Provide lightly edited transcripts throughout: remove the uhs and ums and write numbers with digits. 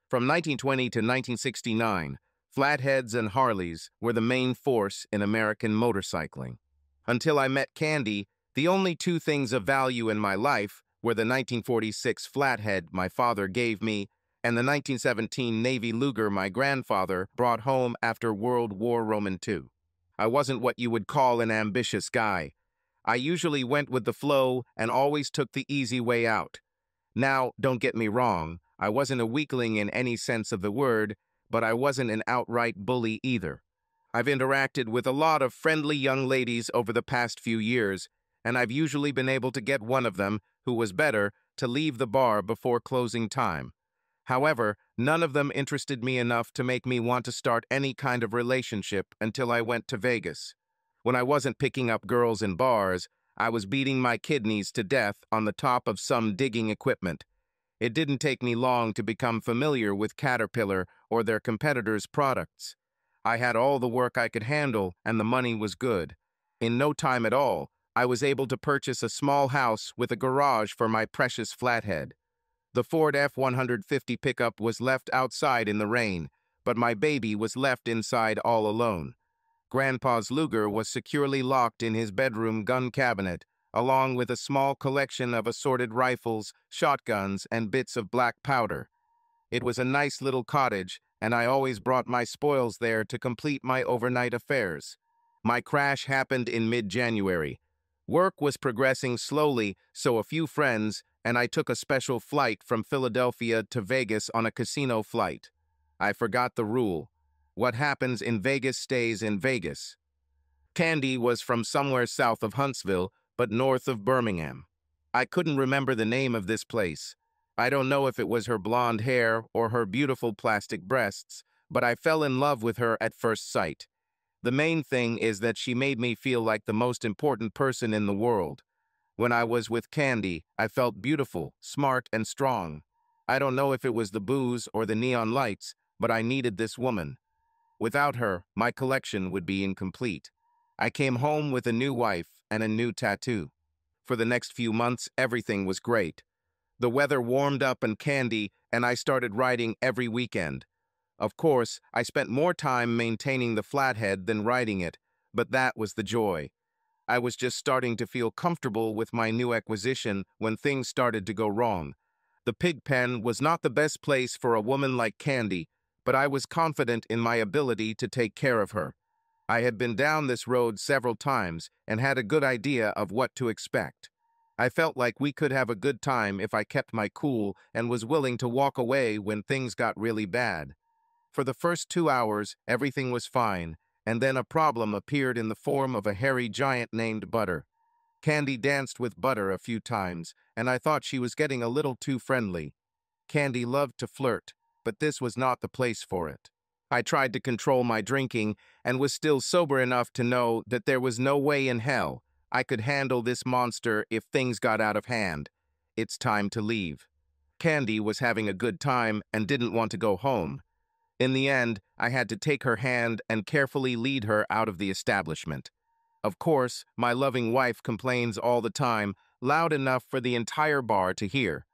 From 1920 to 1969, flatheads and Harleys were the main force in American motorcycling. Until I met Candy, the only two things of value in my life were the 1946 flathead my father gave me and the 1917 Navy Luger my grandfather brought home after World War II. I wasn't what you would call an ambitious guy. I usually went with the flow and always took the easy way out. Now, don't get me wrong, I wasn't a weakling in any sense of the word, but I wasn't an outright bully either. I've interacted with a lot of friendly young ladies over the past few years, and I've usually been able to get one of them, who was better, to leave the bar before closing time. However, none of them interested me enough to make me want to start any kind of relationship until I went to Vegas. When I wasn't picking up girls in bars, I was beating my kidneys to death on the top of some digging equipment. It didn't take me long to become familiar with Caterpillar or their competitors' products. I had all the work I could handle, and the money was good. In no time at all, I was able to purchase a small house with a garage for my precious flathead. The Ford F-150 pickup was left outside in the rain, but my baby was left inside all alone. Grandpa's Luger was securely locked in his bedroom gun cabinet, along with a small collection of assorted rifles, shotguns, and bits of black powder. It was a nice little cottage, and I always brought my spoils there to complete my overnight affairs. My crash happened in mid-January. Work was progressing slowly, so a few friends and I took a special flight from Philadelphia to Vegas on a casino flight. I forgot the rule. What happens in Vegas stays in Vegas. Candy was from somewhere south of Huntsville, but north of Birmingham. I couldn't remember the name of this place. I don't know if it was her blonde hair or her beautiful plastic breasts, but I fell in love with her at first sight. The main thing is that she made me feel like the most important person in the world. When I was with Candy, I felt beautiful, smart, and strong. I don't know if it was the booze or the neon lights, but I needed this woman. Without her, my collection would be incomplete. I came home with a new wife and a new tattoo. For the next few months, everything was great. The weather warmed up and Candy and I started riding every weekend. Of course, I spent more time maintaining the flathead than riding it, but that was the joy. I was just starting to feel comfortable with my new acquisition when things started to go wrong. The pig pen was not the best place for a woman like Candy, but I was confident in my ability to take care of her. I had been down this road several times and had a good idea of what to expect. I felt like we could have a good time if I kept my cool and was willing to walk away when things got really bad. For the first 2 hours, everything was fine, and then a problem appeared in the form of a hairy giant named Butter. Candy danced with Butter a few times, and I thought she was getting a little too friendly. Candy loved to flirt, but this was not the place for it. I tried to control my drinking and was still sober enough to know that there was no way in hell I could handle this monster if things got out of hand. It's time to leave. Candy was having a good time and didn't want to go home. In the end, I had to take her hand and carefully lead her out of the establishment. Of course, my loving wife complains all the time, loud enough for the entire bar to hear.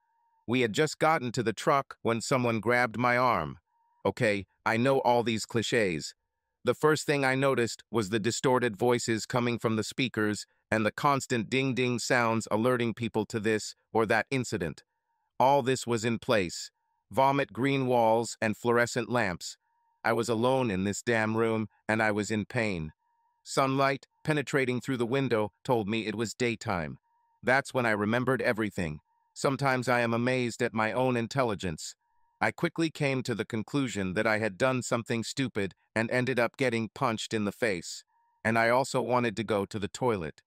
We had just gotten to the truck when someone grabbed my arm. Okay, I know all these cliches. The first thing I noticed was the distorted voices coming from the speakers and the constant ding-ding sounds alerting people to this or that incident. All this was in place. Vomit green walls and fluorescent lamps. I was alone in this damn room, and I was in pain. Sunlight, penetrating through the window, told me it was daytime. That's when I remembered everything. Sometimes I am amazed at my own intelligence. I quickly came to the conclusion that I had done something stupid and ended up getting punched in the face. And I also wanted to go to the toilet.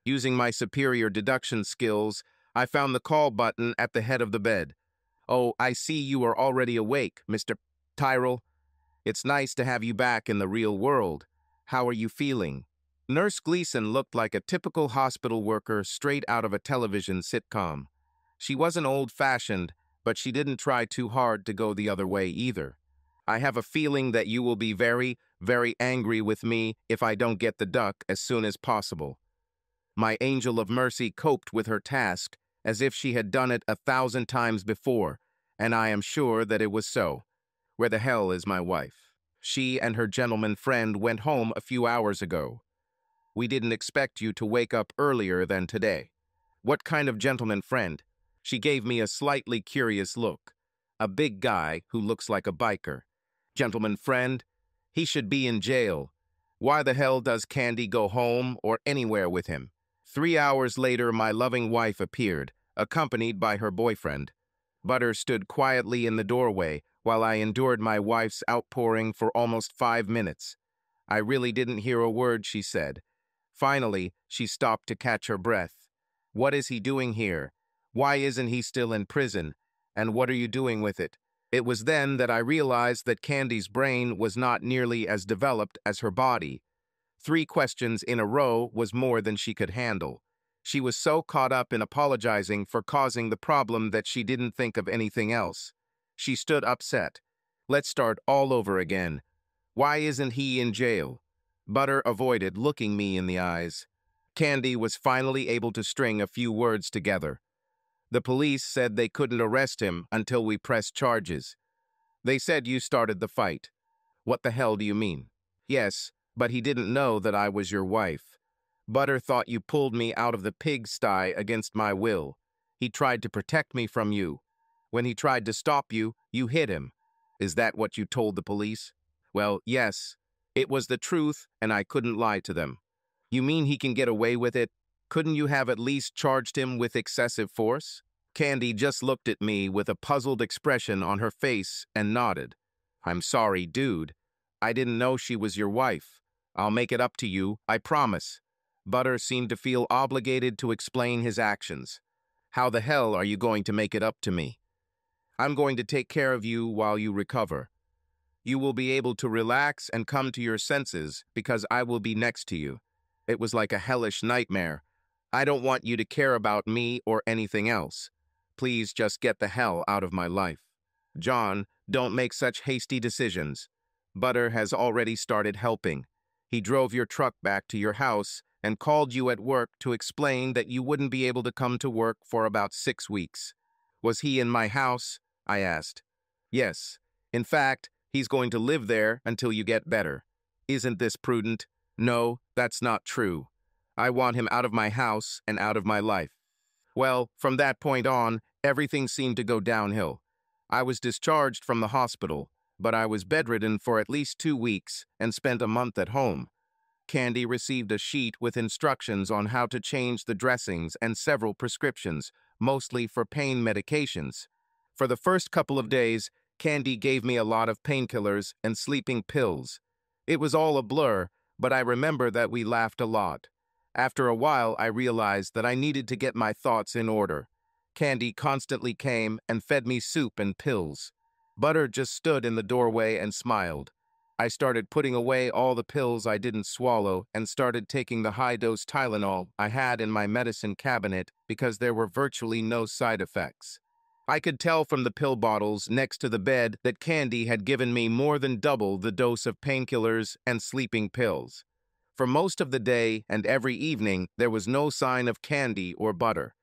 Using my superior deduction skills, I found the call button at the head of the bed. "Oh, I see you are already awake, Mr. Tyrell. It's nice to have you back in the real world. How are you feeling?" Nurse Gleason looked like a typical hospital worker straight out of a television sitcom. She wasn't old-fashioned, but she didn't try too hard to go the other way either. "I have a feeling that you will be very, very angry with me if I don't get the duck as soon as possible." My angel of mercy coped with her task as if she had done it 1,000 times before, and I am sure that it was so. Where the hell is my wife? She and her gentleman friend went home a few hours ago. We didn't expect you to wake up earlier than today. What kind of gentleman friend? She gave me a slightly curious look. A big guy who looks like a biker. Gentleman friend? He should be in jail. Why the hell does Candy go home or anywhere with him? 3 hours later, my loving wife appeared, accompanied by her boyfriend. Butter stood quietly in the doorway while I endured my wife's outpouring for almost 5 minutes. I really didn't hear a word she said. Finally, she stopped to catch her breath. What is he doing here? Why isn't he still in prison? And what are you doing with it? It was then that I realized that Candy's brain was not nearly as developed as her body. 3 questions in a row was more than she could handle. She was so caught up in apologizing for causing the problem that she didn't think of anything else. She stood upset. Let's start all over again. Why isn't he in jail? Butter avoided looking me in the eyes. Candy was finally able to string a few words together. The police said they couldn't arrest him until we pressed charges. They said you started the fight. What the hell do you mean? Yes, but he didn't know that I was your wife. Butter thought you pulled me out of the pigsty against my will. He tried to protect me from you. When he tried to stop you, you hit him. Is that what you told the police? Well, yes. It was the truth, and I couldn't lie to them. You mean he can get away with it? Couldn't you have at least charged him with excessive force? Candy just looked at me with a puzzled expression on her face and nodded. I'm sorry, dude. I didn't know she was your wife. I'll make it up to you, I promise. Butter seemed to feel obligated to explain his actions. How the hell are you going to make it up to me? I'm going to take care of you while you recover. You will be able to relax and come to your senses because I will be next to you. It was like a hellish nightmare. I don't want you to care about me or anything else. Please just get the hell out of my life. John, don't make such hasty decisions. Butter has already started helping. He drove your truck back to your house and called you at work to explain that you wouldn't be able to come to work for about 6 weeks. Was he in my house? I asked. Yes. In fact, he's going to live there until you get better. Isn't this prudent? No, that's not true. I want him out of my house and out of my life. Well, from that point on, everything seemed to go downhill. I was discharged from the hospital, but I was bedridden for at least 2 weeks and spent a month at home. Candy received a sheet with instructions on how to change the dressings and several prescriptions, mostly for pain medications. For the first couple of days, Candy gave me a lot of painkillers and sleeping pills. It was all a blur, but I remember that we laughed a lot. After a while, I realized that I needed to get my thoughts in order. Candy constantly came and fed me soup and pills. Butter just stood in the doorway and smiled. I started putting away all the pills I didn't swallow and started taking the high-dose Tylenol I had in my medicine cabinet because there were virtually no side effects. I could tell from the pill bottles next to the bed that Candy had given me more than double the dose of painkillers and sleeping pills. For most of the day and every evening, there was no sign of Candy or Butter.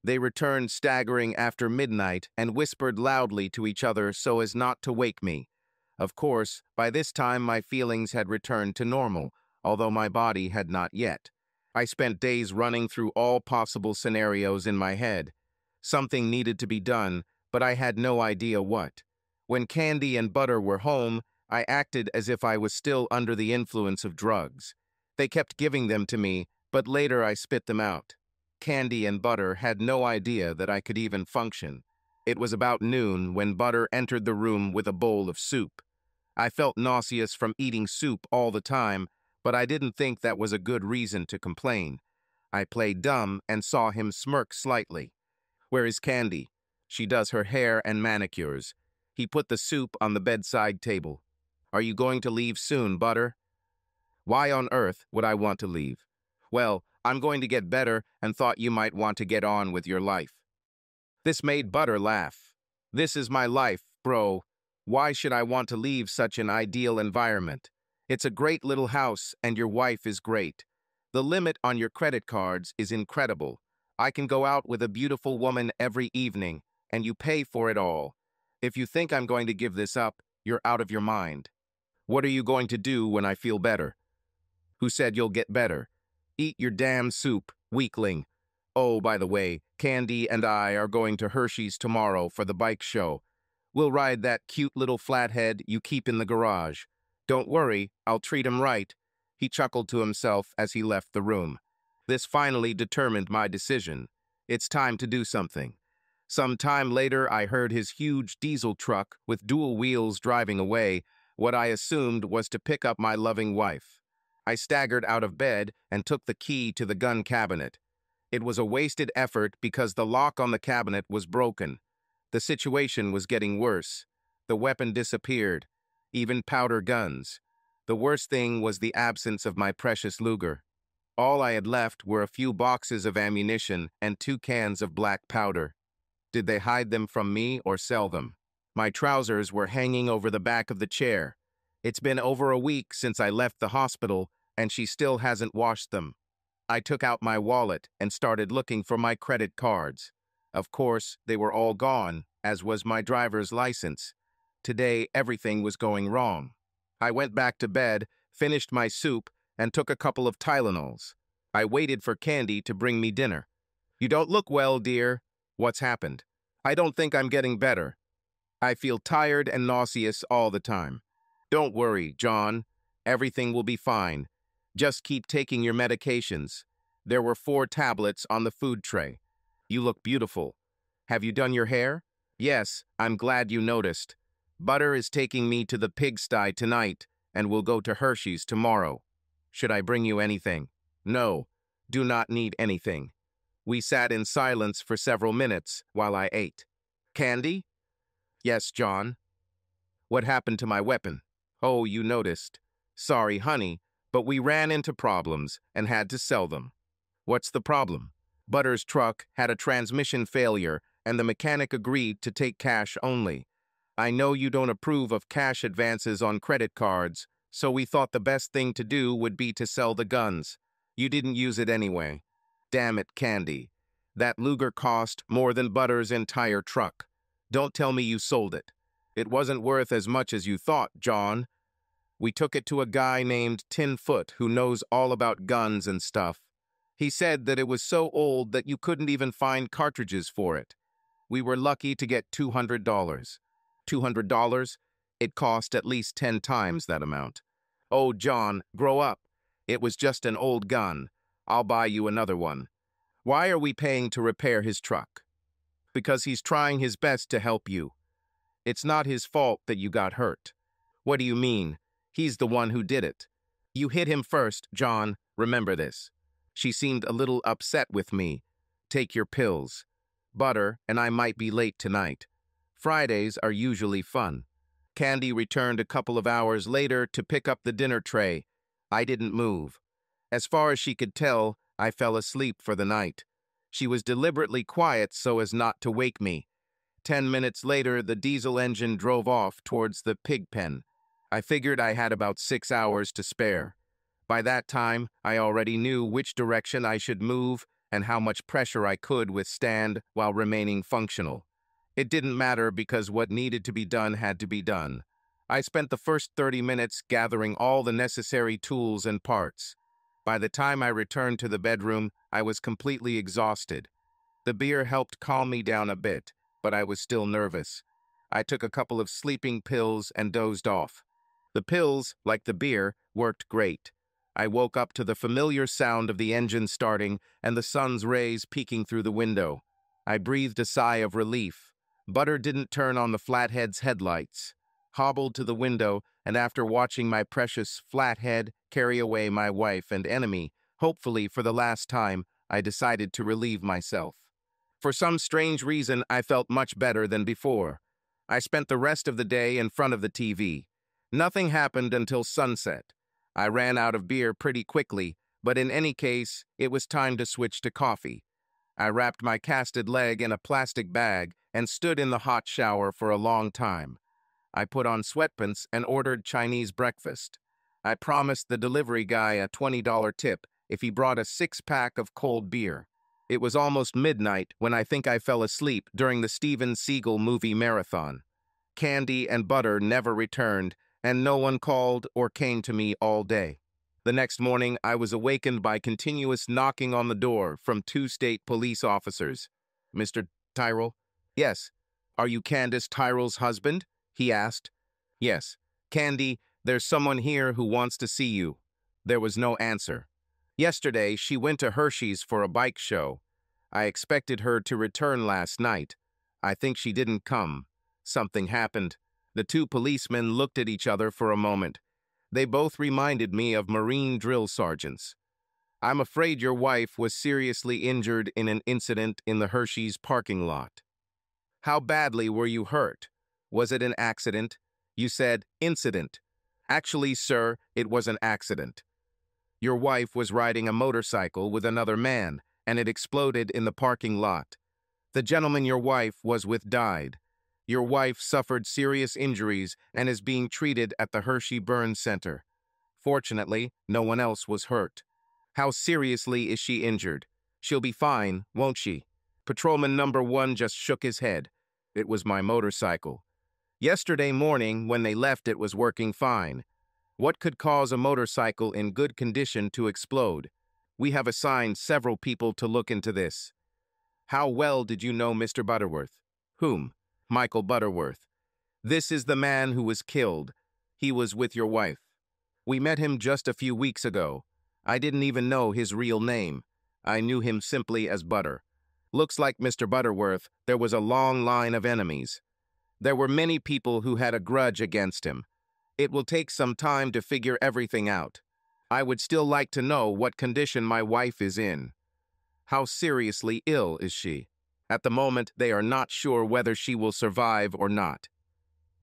They returned staggering after midnight and whispered loudly to each other so as not to wake me. Of course, by this time my feelings had returned to normal, although my body had not yet. I spent days running through all possible scenarios in my head. Something needed to be done, but I had no idea what. When Candy and Butter were home, I acted as if I was still under the influence of drugs. They kept giving them to me, but later I spit them out. Candy and Butter had no idea that I could even function. It was about noon when Butter entered the room with a bowl of soup. I felt nauseous from eating soup all the time, but I didn't think that was a good reason to complain. I played dumb and saw him smirk slightly. Where is Candy? She does her hair and manicures. He put the soup on the bedside table. Are you going to leave soon, Butter? Why on earth would I want to leave? Well, I'm going to get better and thought you might want to get on with your life. This made Butter laugh. This is my life, bro. Why should I want to leave such an ideal environment? It's a great little house and your wife is great. The limit on your credit cards is incredible. I can go out with a beautiful woman every evening, and you pay for it all. If you think I'm going to give this up, You're out of your mind. What are you going to do when I feel better? Who said you'll get better? Eat your damn soup, weakling. Oh, by the way, Candy and I are going to Hershey's tomorrow for the bike show. We'll ride that cute little flathead you keep in the garage. Don't worry, I'll treat him right. He chuckled to himself as he left the room. This finally determined my decision. It's time to do something. Some time later, I heard his huge diesel truck with dual wheels driving away, what I assumed was to pick up my loving wife. I staggered out of bed and took the key to the gun cabinet. It was a wasted effort because the lock on the cabinet was broken. The situation was getting worse. The weapon disappeared, even powder guns. The worst thing was the absence of my precious Luger. All I had left were a few boxes of ammunition and 2 cans of black powder. Did they hide them from me or sell them? My trousers were hanging over the back of the chair. It's been over a week since I left the hospital, and she still hasn't washed them. I took out my wallet and started looking for my credit cards. Of course, they were all gone, as was my driver's license. Today, everything was going wrong. I went back to bed, finished my soup, and took a couple of Tylenols. I waited for Candy to bring me dinner. You don't look well, dear. What's happened? I don't think I'm getting better. I feel tired and nauseous all the time. Don't worry, John. Everything will be fine. Just keep taking your medications. There were 4 tablets on the food tray. You look beautiful. Have you done your hair? Yes, I'm glad you noticed. Butter is taking me to the pigsty tonight, and we'll go to Hershey's tomorrow. Should I bring you anything? No, do not need anything. We sat in silence for several minutes while I ate. Candy? Yes, John. What happened to my weapon? Oh, you noticed. Sorry, honey, but we ran into problems and had to sell them. What's the problem? Butter's truck had a transmission failure, and the mechanic agreed to take cash only. I know you don't approve of cash advances on credit cards, so we thought the best thing to do would be to sell the guns. You didn't use it anyway. Damn it, Candy. That Luger cost more than Butter's entire truck. Don't tell me you sold it. It wasn't worth as much as you thought, John. We took it to a guy named Tinfoot who knows all about guns and stuff. He said that it was so old that you couldn't even find cartridges for it. We were lucky to get $200. $200? It cost at least 10 times that amount. Oh, John, grow up. It was just an old gun. I'll buy you another one. Why are we paying to repair his truck? Because he's trying his best to help you. It's not his fault that you got hurt. What do you mean? He's the one who did it. You hit him first, John. Remember this. She seemed a little upset with me. Take your pills. Butter and I might be late tonight. Fridays are usually fun. Candy returned a couple of hours later to pick up the dinner tray. I didn't move. As far as she could tell, I fell asleep for the night. She was deliberately quiet so as not to wake me. 10 minutes later, the diesel engine drove off towards the pig pen. I figured I had about 6 hours to spare. By that time, I already knew which direction I should move and how much pressure I could withstand while remaining functional. It didn't matter because what needed to be done had to be done. I spent the first 30 minutes gathering all the necessary tools and parts. By the time I returned to the bedroom, I was completely exhausted. The beer helped calm me down a bit, but I was still nervous. I took a couple of sleeping pills and dozed off. The pills, like the beer, worked great. I woke up to the familiar sound of the engine starting and the sun's rays peeking through the window. I breathed a sigh of relief. Butter didn't turn on the flathead's headlights. Hobbled to the window, and after watching my precious flathead carry away my wife and enemy, hopefully for the last time, I decided to relieve myself. For some strange reason, I felt much better than before. I spent the rest of the day in front of the TV. Nothing happened until sunset. I ran out of beer pretty quickly, but in any case, it was time to switch to coffee. I wrapped my casted leg in a plastic bag and stood in the hot shower for a long time. I put on sweatpants and ordered Chinese breakfast. I promised the delivery guy a $20 tip if he brought a 6-pack of cold beer. It was almost midnight when I think I fell asleep during the Steven Seagal movie marathon. Candy and butter never returned, and no one called or came to me all day. The next morning, I was awakened by continuous knocking on the door from two state police officers. "Mr. Tyrrell?" "Yes." "Are you Candace Tyrrell's husband?" he asked. "Yes." "Candy, there's someone here who wants to see you." There was no answer. "Yesterday, she went to Hershey's for a bike show. I expected her to return last night. I think she didn't come. Something happened." The two policemen looked at each other for a moment. They both reminded me of Marine drill sergeants. "I'm afraid your wife was seriously injured in an incident in the Hershey's parking lot." "How badly were you hurt? Was it an accident?" "You said incident." "Actually, sir, it was an accident. Your wife was riding a motorcycle with another man, and it exploded in the parking lot. The gentleman your wife was with died. Your wife suffered serious injuries and is being treated at the Hershey Burn Center. Fortunately, no one else was hurt." "How seriously is she injured?" "She'll be fine, won't she?" Patrolman number 1 just shook his head. "It was my motorcycle. Yesterday morning, when they left, it was working fine. What could cause a motorcycle in good condition to explode? We have assigned several people to look into this." "How well did you know Mr. Butterworth?" "Whom?" "Michael Butterworth. This is the man who was killed. He was with your wife. We met him just a few weeks ago. I didn't even know his real name. I knew him simply as Butter. Looks like Mr. Butterworth, there was a long line of enemies. There were many people who had a grudge against him. It will take some time to figure everything out. I would still like to know what condition my wife is in." "How seriously ill is she?" "At the moment, they are not sure whether she will survive or not."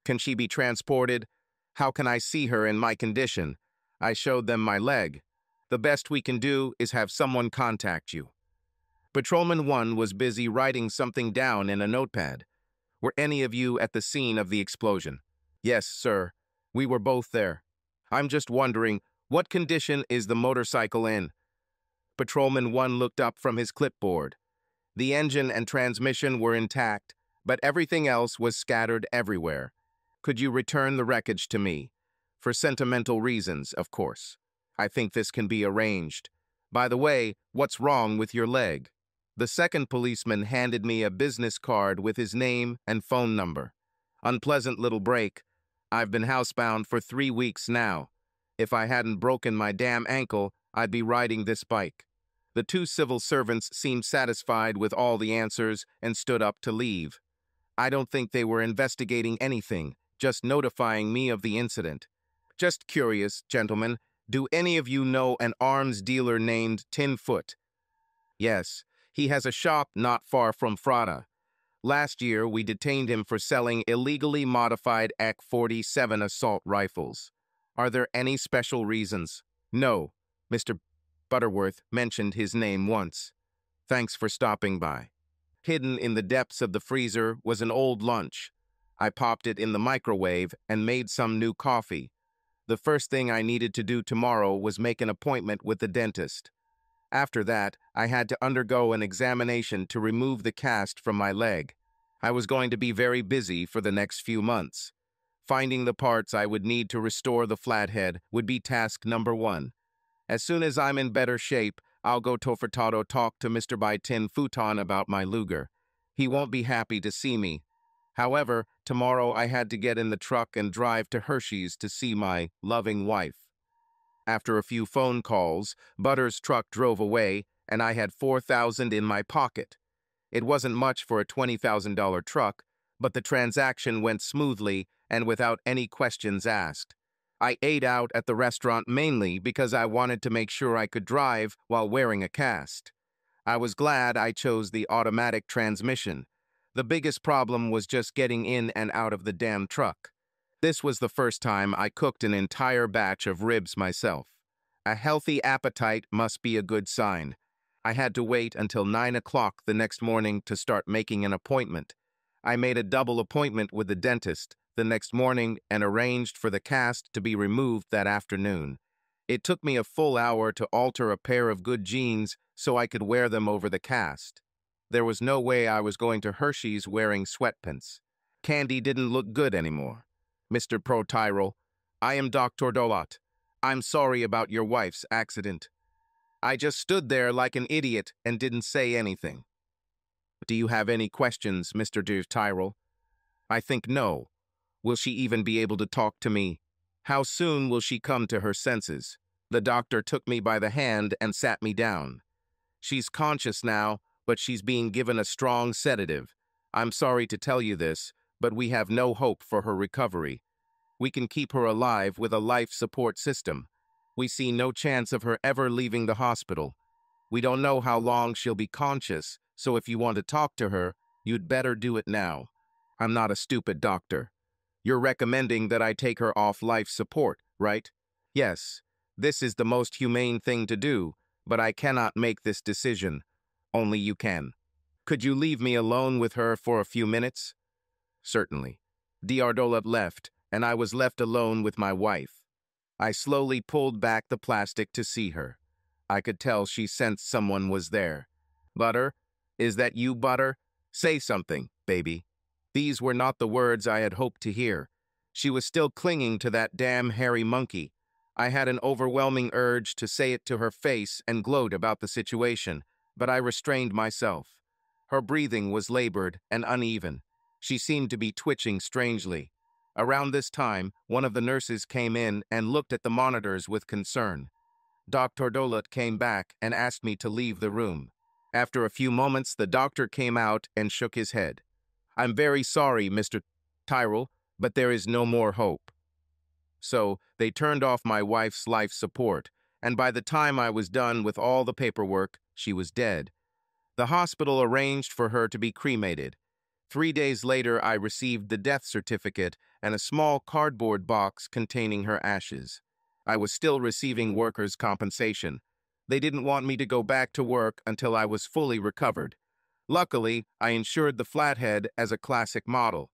"Can she be transported?" "How can I see her in my condition?" I showed them my leg. "The best we can do is have someone contact you." Patrolman 1 was busy writing something down in a notepad. "Were any of you at the scene of the explosion?" "Yes, sir. We were both there." "I'm just wondering, what condition is the motorcycle in?" Patrolman 1 looked up from his clipboard. "The engine and transmission were intact, but everything else was scattered everywhere. Could you return the wreckage to me? For sentimental reasons, of course. I think this can be arranged. By the way, what's wrong with your leg?" The second policeman handed me a business card with his name and phone number. "Unpleasant little break. I've been housebound for 3 weeks now. If I hadn't broken my damn ankle, I'd be riding this bike." The two civil servants seemed satisfied with all the answers and stood up to leave. I don't think they were investigating anything, just notifying me of the incident. "Just curious, gentlemen, do any of you know an arms dealer named Tinfoot?" "Yes, he has a shop not far from Frada. Last year, we detained him for selling illegally modified AK-47 assault rifles. Are there any special reasons?" "No." Mr. Butterworth mentioned his name once. "Thanks for stopping by." Hidden in the depths of the freezer was an old lunch. I popped it in the microwave and made some new coffee. The first thing I needed to do tomorrow was make an appointment with the dentist. After that, I had to undergo an examination to remove the cast from my leg. I was going to be very busy for the next few months. Finding the parts I would need to restore the flathead would be task number 1. As soon as I'm in better shape, I'll go to Furtado talk to Mr. By-Tin Futon about my Luger. He won't be happy to see me. However, tomorrow I had to get in the truck and drive to Hershey's to see my loving wife. After a few phone calls, Butter's truck drove away, and I had $4,000 in my pocket. It wasn't much for a $20,000 truck, but the transaction went smoothly and without any questions asked. I ate out at the restaurant mainly because I wanted to make sure I could drive while wearing a cast. I was glad I chose the automatic transmission. The biggest problem was just getting in and out of the damn truck. This was the first time I cooked an entire batch of ribs myself. A healthy appetite must be a good sign. I had to wait until 9 o'clock the next morning to start making an appointment. I made a double appointment with the dentist the next morning and arranged for the cast to be removed that afternoon. It took me a full hour to alter a pair of good jeans so I could wear them over the cast. There was no way I was going to Hershey's wearing sweatpants. Candy didn't look good anymore. Mr. Pro-Tyrol, I am Dr. Dolot. I'm sorry about your wife's accident. I just stood there like an idiot and didn't say anything. Do you have any questions, Mr. Tyrol? I think no. Will she even be able to talk to me? How soon will she come to her senses? The doctor took me by the hand and sat me down. She's conscious now, but she's being given a strong sedative. I'm sorry to tell you this, but we have no hope for her recovery. We can keep her alive with a life support system. We see no chance of her ever leaving the hospital. We don't know how long she'll be conscious, so if you want to talk to her, you'd better do it now. I'm not a stupid doctor. You're recommending that I take her off life support, right? Yes, this is the most humane thing to do, but I cannot make this decision. Only you can. Could you leave me alone with her for a few minutes? Certainly. Diardola left, and I was left alone with my wife. I slowly pulled back the plastic to see her. I could tell she sensed someone was there. Butter? Is that you, Butter? Say something, baby. These were not the words I had hoped to hear. She was still clinging to that damn hairy monkey. I had an overwhelming urge to say it to her face and gloat about the situation, but I restrained myself. Her breathing was labored and uneven. She seemed to be twitching strangely. Around this time, one of the nurses came in and looked at the monitors with concern. Dr. Dolat came back and asked me to leave the room. After a few moments, the doctor came out and shook his head. I'm very sorry, Mr. Tyrol, but there is no more hope. So they turned off my wife's life support, and by the time I was done with all the paperwork, she was dead. The hospital arranged for her to be cremated. 3 days later, I received the death certificate and a small cardboard box containing her ashes. I was still receiving workers' compensation. They didn't want me to go back to work until I was fully recovered. Luckily, I insured the Flathead as a classic model.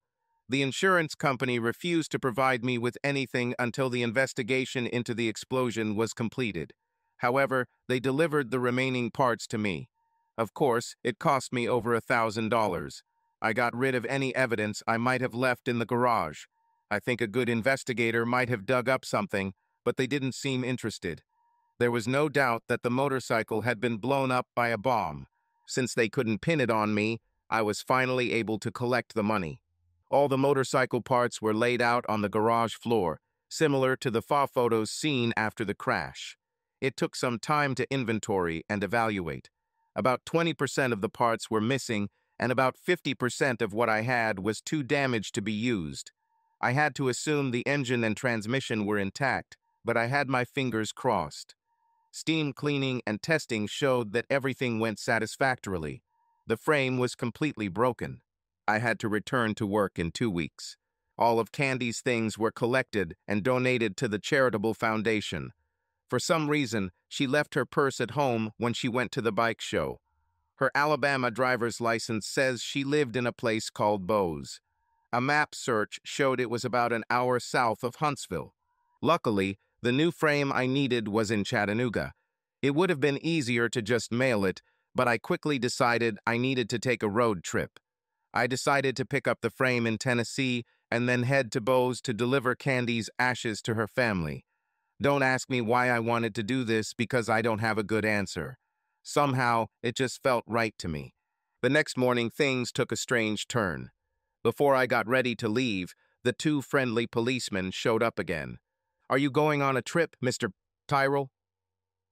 The insurance company refused to provide me with anything until the investigation into the explosion was completed. However, they delivered the remaining parts to me. Of course, it cost me over $1,000. I got rid of any evidence I might have left in the garage. I think a good investigator might have dug up something, but they didn't seem interested. There was no doubt that the motorcycle had been blown up by a bomb. Since they couldn't pin it on me, I was finally able to collect the money. All the motorcycle parts were laid out on the garage floor, similar to the photos seen after the crash. It took some time to inventory and evaluate. About 20% of the parts were missing, and about 50% of what I had was too damaged to be used. I had to assume the engine and transmission were intact, but I had my fingers crossed. Steam cleaning and testing showed that everything went satisfactorily. The frame was completely broken. I had to return to work in 2 weeks. All of Candy's things were collected and donated to the charitable foundation. For some reason, she left her purse at home when she went to the bike show. Her Alabama driver's license says she lived in a place called Bose. A map search showed it was about an hour south of Huntsville. Luckily, the new frame I needed was in Chattanooga. It would have been easier to just mail it, but I quickly decided I needed to take a road trip. I decided to pick up the frame in Tennessee and then head to Bose to deliver Candy's ashes to her family. Don't ask me why I wanted to do this because I don't have a good answer. Somehow, it just felt right to me. The next morning, things took a strange turn. Before I got ready to leave, the 2 friendly policemen showed up again. Are you going on a trip, Mr. Tyrol?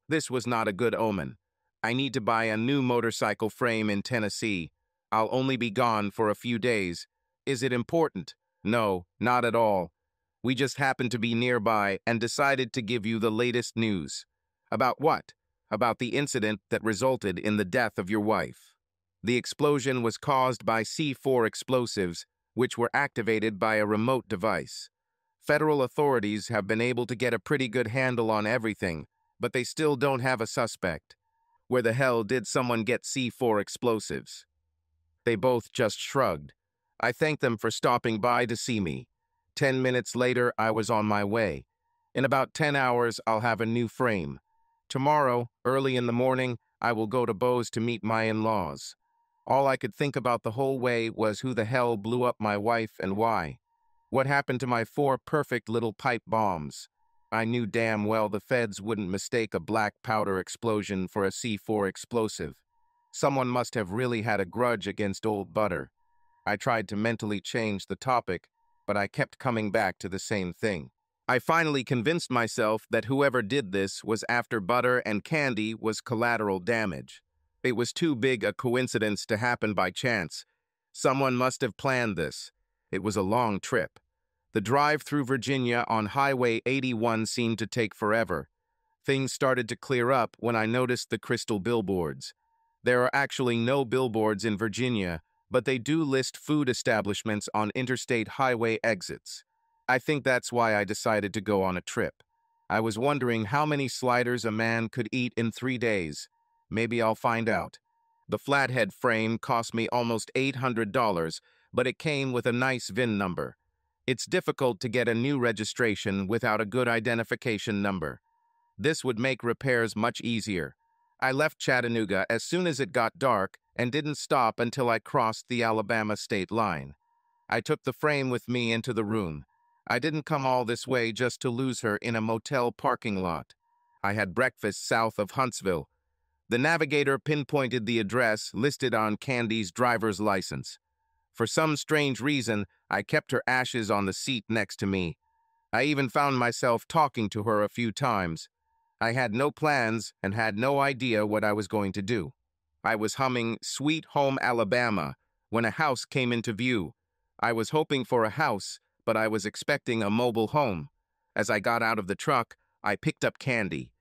This was not a good omen. I need to buy a new motorcycle frame in Tennessee. I'll only be gone for a few days. Is it important? No, not at all. We just happened to be nearby and decided to give you the latest news. About what? About the incident that resulted in the death of your wife. The explosion was caused by C4 explosives, which were activated by a remote device. Federal authorities have been able to get a pretty good handle on everything, but they still don't have a suspect. Where the hell did someone get C4 explosives? They both just shrugged. I thanked them for stopping by to see me. 10 minutes later, I was on my way. In about 10 hours, I'll have a new frame. Tomorrow, early in the morning, I will go to Bose to meet my in-laws. All I could think about the whole way was who the hell blew up my wife and why. What happened to my 4 perfect little pipe bombs? I knew damn well the feds wouldn't mistake a black powder explosion for a C4 explosive. Someone must have really had a grudge against old Butter. I tried to mentally change the topic, but I kept coming back to the same thing. I finally convinced myself that whoever did this was after Butter and Candy was collateral damage. It was too big a coincidence to happen by chance. Someone must have planned this. It was a long trip. The drive through Virginia on Highway 81 seemed to take forever. Things started to clear up when I noticed the crystal billboards. There are actually no billboards in Virginia, but they do list food establishments on interstate highway exits. I think that's why I decided to go on a trip. I was wondering how many sliders a man could eat in 3 days. Maybe I'll find out. The flathead frame cost me almost $800, but it came with a nice VIN number. It's difficult to get a new registration without a good identification number. This would make repairs much easier. I left Chattanooga as soon as it got dark and didn't stop until I crossed the Alabama state line. I took the frame with me into the room. I didn't come all this way just to lose her in a motel parking lot. I had breakfast south of Huntsville. The navigator pinpointed the address listed on Candy's driver's license. For some strange reason, I kept her ashes on the seat next to me. I even found myself talking to her a few times. I had no plans and had no idea what I was going to do. I was humming Sweet Home Alabama when a house came into view. I was hoping for a house, but I was expecting a mobile home. As I got out of the truck, I picked up Candy.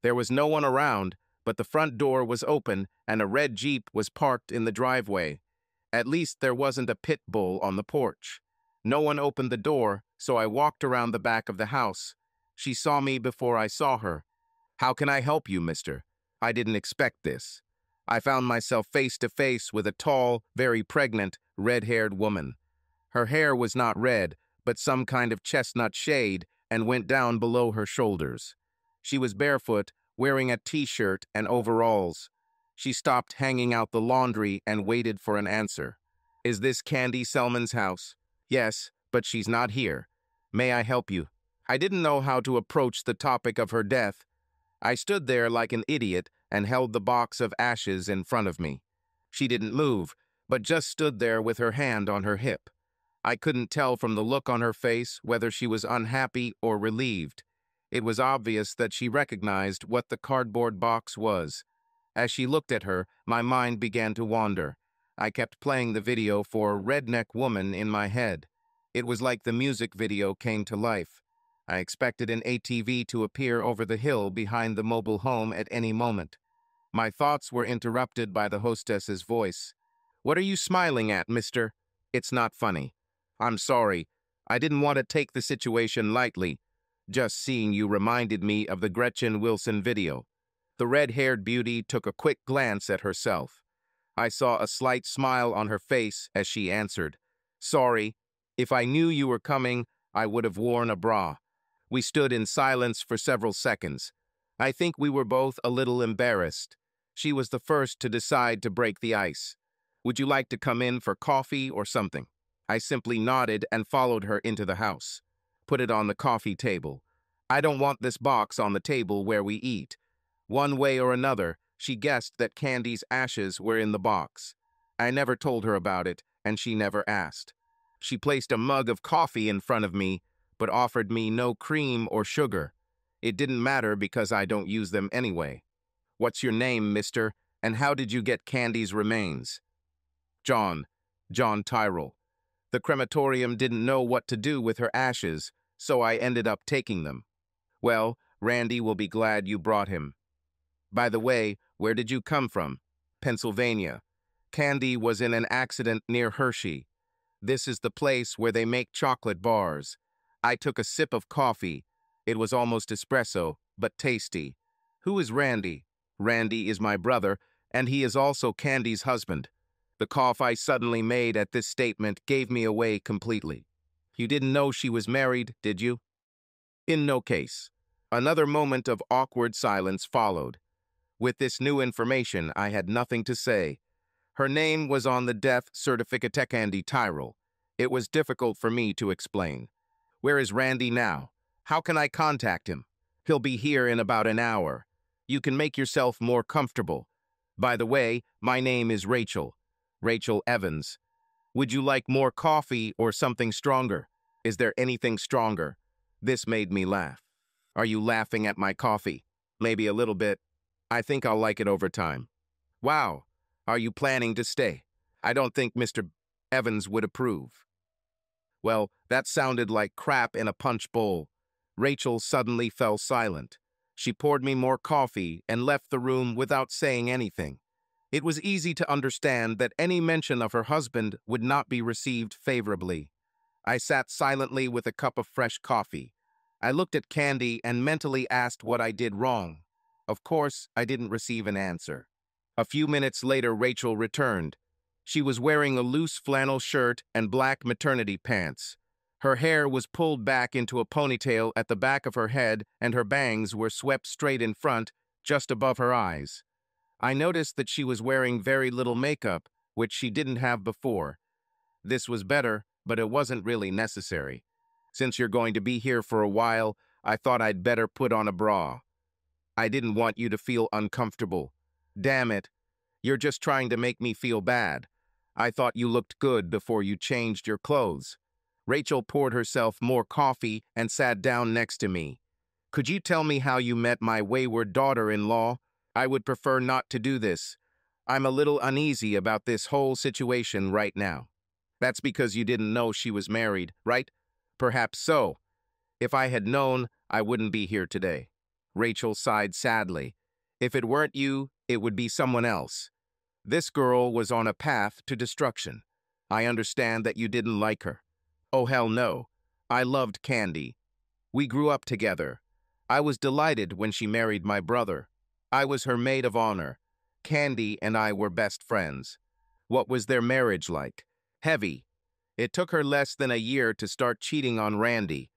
There was no one around, but the front door was open and a red Jeep was parked in the driveway. At least there wasn't a pit bull on the porch. No one opened the door, so I walked around the back of the house. She saw me before I saw her. "How can I help you, mister?" I didn't expect this. I found myself face to face with a tall, very pregnant, red-haired woman. Her hair was not red, but some kind of chestnut shade and went down below her shoulders. She was barefoot, wearing a t-shirt and overalls. She stopped hanging out the laundry and waited for an answer. "Is this Candy Selman's house?" "Yes, but she's not here. May I help you?" I didn't know how to approach the topic of her death. I stood there like an idiot and held the box of ashes in front of me. She didn't move, but just stood there with her hand on her hip. I couldn't tell from the look on her face whether she was unhappy or relieved. It was obvious that she recognized what the cardboard box was. As she looked at her, my mind began to wander. I kept playing the video for Redneck Woman in my head. It was like the music video came to life. I expected an ATV to appear over the hill behind the mobile home at any moment. My thoughts were interrupted by the hostess's voice. "What are you smiling at, mister? It's not funny. I'm sorry. I didn't want to take the situation lightly. Just seeing you reminded me of the Gretchen Wilson video." The red-haired beauty took a quick glance at herself. I saw a slight smile on her face as she answered, "Sorry. If I knew you were coming, I would have worn a bra." We stood in silence for several seconds. I think we were both a little embarrassed. She was the first to decide to break the ice. "Would you like to come in for coffee or something?" I simply nodded and followed her into the house. "Put it on the coffee table. I don't want this box on the table where we eat." One way or another, she guessed that Candy's ashes were in the box. I never told her about it, and she never asked. She placed a mug of coffee in front of me, but offered me no cream or sugar. It didn't matter because I don't use them anyway. "What's your name, mister, and how did you get Candy's remains?" John Tyrrell. The crematorium didn't know what to do with her ashes, so I ended up taking them." "Well, Randy will be glad you brought him." "By the way, where did you come from?" "Pennsylvania. Candy was in an accident near Hershey. This is the place where they make chocolate bars." I took a sip of coffee. It was almost espresso, but tasty. "Who is Randy?" "Randy is my brother, and he is also Candy's husband." The cough I suddenly made at this statement gave me away completely. "You didn't know she was married, did you?" "In no case." Another moment of awkward silence followed. With this new information, I had nothing to say. Her name was on the death certificate Candy Tyrell. It was difficult for me to explain. Where is Randy now? How can I contact him? He'll be here in about an hour. You can make yourself more comfortable. By the way, my name is Rachel. Rachel Evans. Would you like more coffee or something stronger? Is there anything stronger? This made me laugh. Are you laughing at my coffee? Maybe a little bit. I think I'll like it over time. Wow. Are you planning to stay? I don't think Mr. Evans would approve. Well, that sounded like crap in a punch bowl. Rachel suddenly fell silent. She poured me more coffee and left the room without saying anything. It was easy to understand that any mention of her husband would not be received favorably. I sat silently with a cup of fresh coffee. I looked at Candy and mentally asked what I did wrong. Of course, I didn't receive an answer. A few minutes later, Rachel returned. She was wearing a loose flannel shirt and black maternity pants. Her hair was pulled back into a ponytail at the back of her head, and her bangs were swept straight in front, just above her eyes. I noticed that she was wearing very little makeup, which she didn't have before. This was better, but it wasn't really necessary. Since you're going to be here for a while, I thought I'd better put on a bra. I didn't want you to feel uncomfortable. Damn it. You're just trying to make me feel bad. I thought you looked good before you changed your clothes. Rachel poured herself more coffee and sat down next to me. Could you tell me how you met my wayward daughter-in-law? I would prefer not to do this. I'm a little uneasy about this whole situation right now. That's because you didn't know she was married, right? Perhaps so. If I had known, I wouldn't be here today. Rachel sighed sadly. If it weren't you, it would be someone else. This girl was on a path to destruction. I understand that you didn't like her. Oh, hell no. I loved Candy. We grew up together. I was delighted when she married my brother. I was her maid of honor. Candy and I were best friends. What was their marriage like? Heavy. It took her less than a year to start cheating on Randy.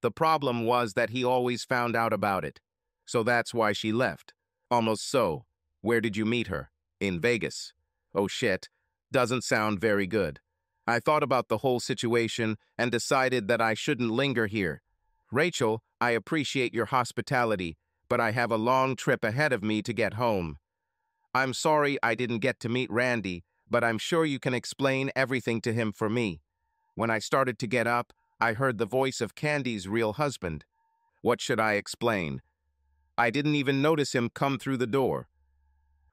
The problem was that he always found out about it. So that's why she left. Almost so. Where did you meet her? In Vegas. Oh shit. Doesn't sound very good. I thought about the whole situation and decided that I shouldn't linger here. Rachel, I appreciate your hospitality, but I have a long trip ahead of me to get home. I'm sorry I didn't get to meet Randy, but I'm sure you can explain everything to him for me. When I started to get up, I heard the voice of Candy's real husband. What should I explain? I didn't even notice him come through the door.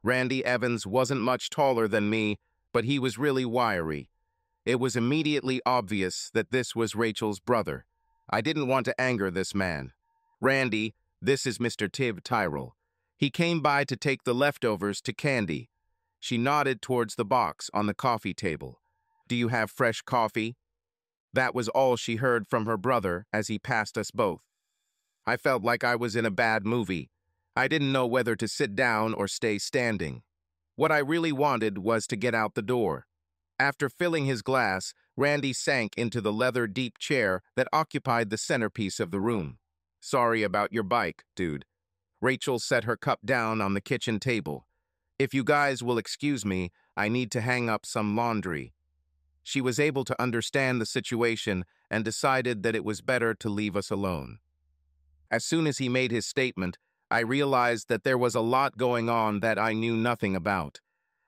Randy Evans wasn't much taller than me, but he was really wiry. It was immediately obvious that this was Rachel's brother. I didn't want to anger this man. Randy, this is Mr. Tiv Tyrell. He came by to take the leftovers to Candy. She nodded towards the box on the coffee table. Do you have fresh coffee? That was all she heard from her brother as he passed us both. I felt like I was in a bad movie. I didn't know whether to sit down or stay standing. What I really wanted was to get out the door. After filling his glass, Randy sank into the leather deep chair that occupied the centerpiece of the room. Sorry about your bike, dude. Rachel set her cup down on the kitchen table. If you guys will excuse me, I need to hang up some laundry. She was able to understand the situation and decided that it was better to leave us alone. As soon as he made his statement, I realized that there was a lot going on that I knew nothing about.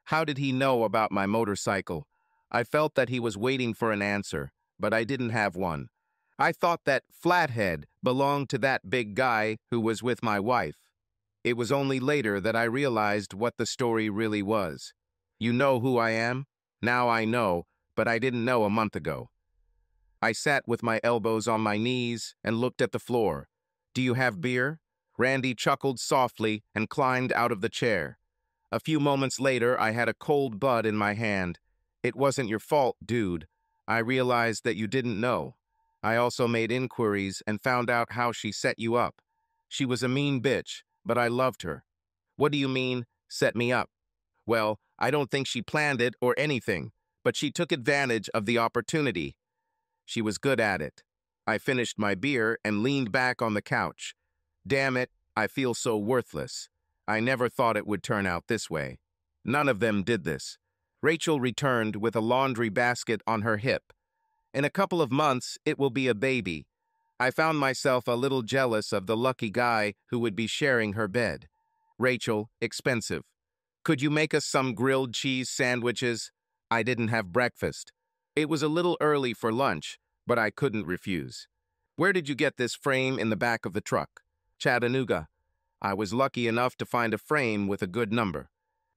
How did he know about my motorcycle? I felt that he was waiting for an answer, but I didn't have one. I thought that Flathead belonged to that big guy who was with my wife. It was only later that I realized what the story really was. You know who I am? Now I know, but I didn't know a month ago. I sat with my elbows on my knees and looked at the floor. Do you have beer? Randy chuckled softly and climbed out of the chair. A few moments later, I had a cold bud in my hand. It wasn't your fault, dude. I realized that you didn't know. I also made inquiries and found out how she set you up. She was a mean bitch, but I loved her. What do you mean, set me up? Well, I don't think she planned it or anything, but she took advantage of the opportunity. She was good at it. I finished my beer and leaned back on the couch. Damn it, I feel so worthless. I never thought it would turn out this way. None of them did this. Rachel returned with a laundry basket on her hip. In a couple of months, it will be a baby. I found myself a little jealous of the lucky guy who would be sharing her bed. Rachel, expensive. Could you make us some grilled cheese sandwiches? I didn't have breakfast. It was a little early for lunch, but I couldn't refuse. Where did you get this frame in the back of the truck? Chattanooga. I was lucky enough to find a frame with a good number.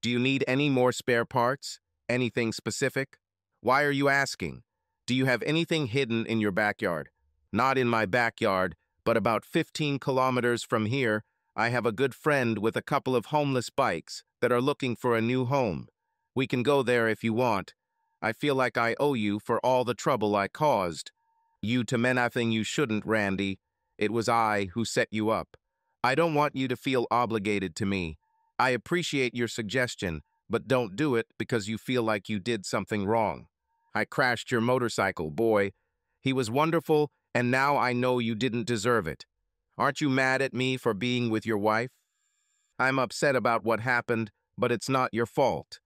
Do you need any more spare parts? Anything specific? Why are you asking? Do you have anything hidden in your backyard? Not in my backyard, but about 15 kilometers from here, I have a good friend with a couple of homeless bikes that are looking for a new home. We can go there if you want. I feel like I owe you for all the trouble I caused. You to nothing you shouldn't, Randy. It was I who set you up. I don't want you to feel obligated to me. I appreciate your suggestion, but don't do it because you feel like you did something wrong. I crashed your motorcycle, boy. He was wonderful, and now I know you didn't deserve it. Aren't you mad at me for being with your wife? I'm upset about what happened, but it's not your fault.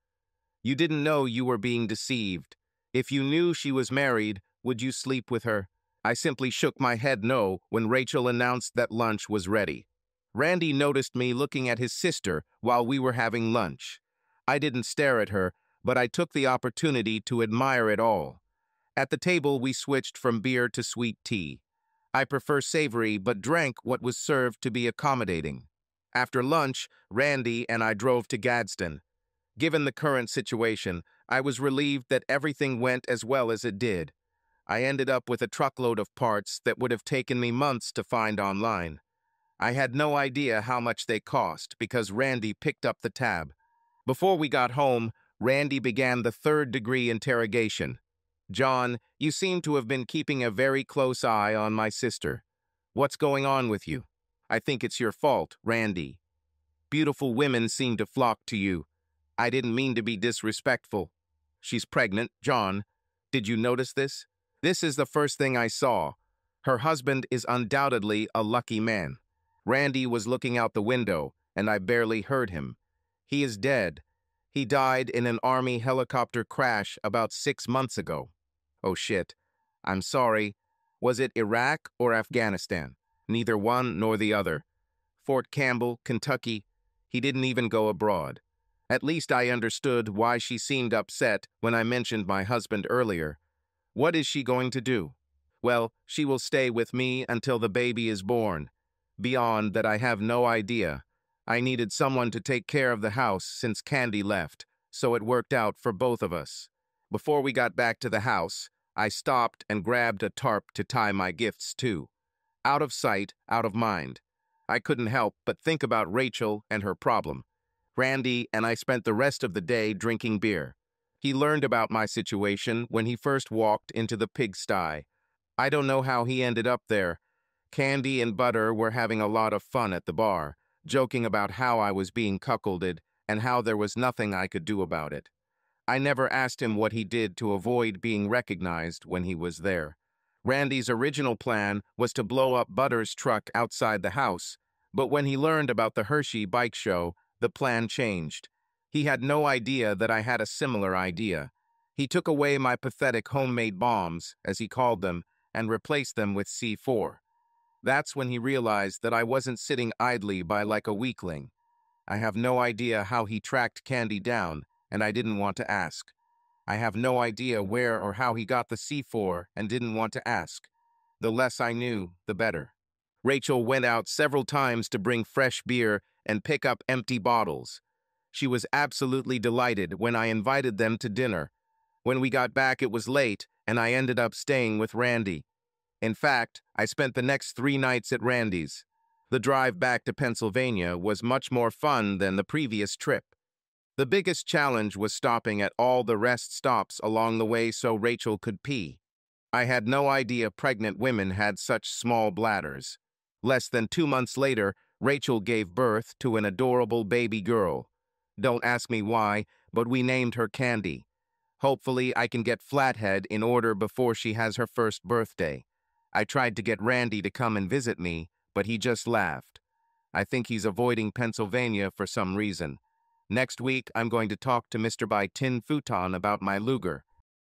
You didn't know you were being deceived. If you knew she was married, would you sleep with her? I simply shook my head no when Rachel announced that lunch was ready. Randy noticed me looking at his sister while we were having lunch. I didn't stare at her, but I took the opportunity to admire it all. At the table, we switched from beer to sweet tea. I prefer savory, but drank what was served to be accommodating. After lunch, Randy and I drove to Gadsden. Given the current situation, I was relieved that everything went as well as it did. I ended up with a truckload of parts that would have taken me months to find online. I had no idea how much they cost because Randy picked up the tab. Before we got home, Randy began the third-degree interrogation. John, you seem to have been keeping a very close eye on my sister. What's going on with you? I think it's your fault, Randy. Beautiful women seem to flock to you. I didn't mean to be disrespectful. She's pregnant, John. Did you notice this? This is the first thing I saw. Her husband is undoubtedly a lucky man. Randy was looking out the window, and I barely heard him. He is dead. He died in an Army helicopter crash about 6 months ago. Oh shit. I'm sorry. Was it Iraq or Afghanistan? Neither one nor the other. Fort Campbell, Kentucky. He didn't even go abroad. At least I understood why she seemed upset when I mentioned my husband earlier. What is she going to do? Well, she will stay with me until the baby is born. Beyond that, I have no idea. I needed someone to take care of the house since Candy left, so it worked out for both of us. Before we got back to the house, I stopped and grabbed a tarp to tie my gifts to. Out of sight, out of mind. I couldn't help but think about Rachel and her problem. Randy and I spent the rest of the day drinking beer. He learned about my situation when he first walked into the pigsty. I don't know how he ended up there. Candy and Butter were having a lot of fun at the bar, joking about how I was being cuckolded and how there was nothing I could do about it. I never asked him what he did to avoid being recognized when he was there. Randy's original plan was to blow up Butter's truck outside the house, but when he learned about the Hershey bike show, the plan changed. He had no idea that I had a similar idea. He took away my pathetic homemade bombs, as he called them, and replaced them with C4. That's when he realized that I wasn't sitting idly by like a weakling. I have no idea how he tracked Candy down, and I didn't want to ask. I have no idea where or how he got the C4 and didn't want to ask. The less I knew, the better. Rachel went out several times to bring fresh beer and pick up empty bottles. She was absolutely delighted when I invited them to dinner. When we got back, it was late, and I ended up staying with Randy. In fact, I spent the next 3 nights at Randy's. The drive back to Pennsylvania was much more fun than the previous trip. The biggest challenge was stopping at all the rest stops along the way so Rachel could pee. I had no idea pregnant women had such small bladders. Less than 2 months later, Rachel gave birth to an adorable baby girl. Don't ask me why, but we named her Candy. Hopefully, I can get Flathead in order before she has her first birthday. I tried to get Randy to come and visit me, but he just laughed. I think he's avoiding Pennsylvania for some reason. Next week, I'm going to talk to Mr. By Tin Futon about my Luger.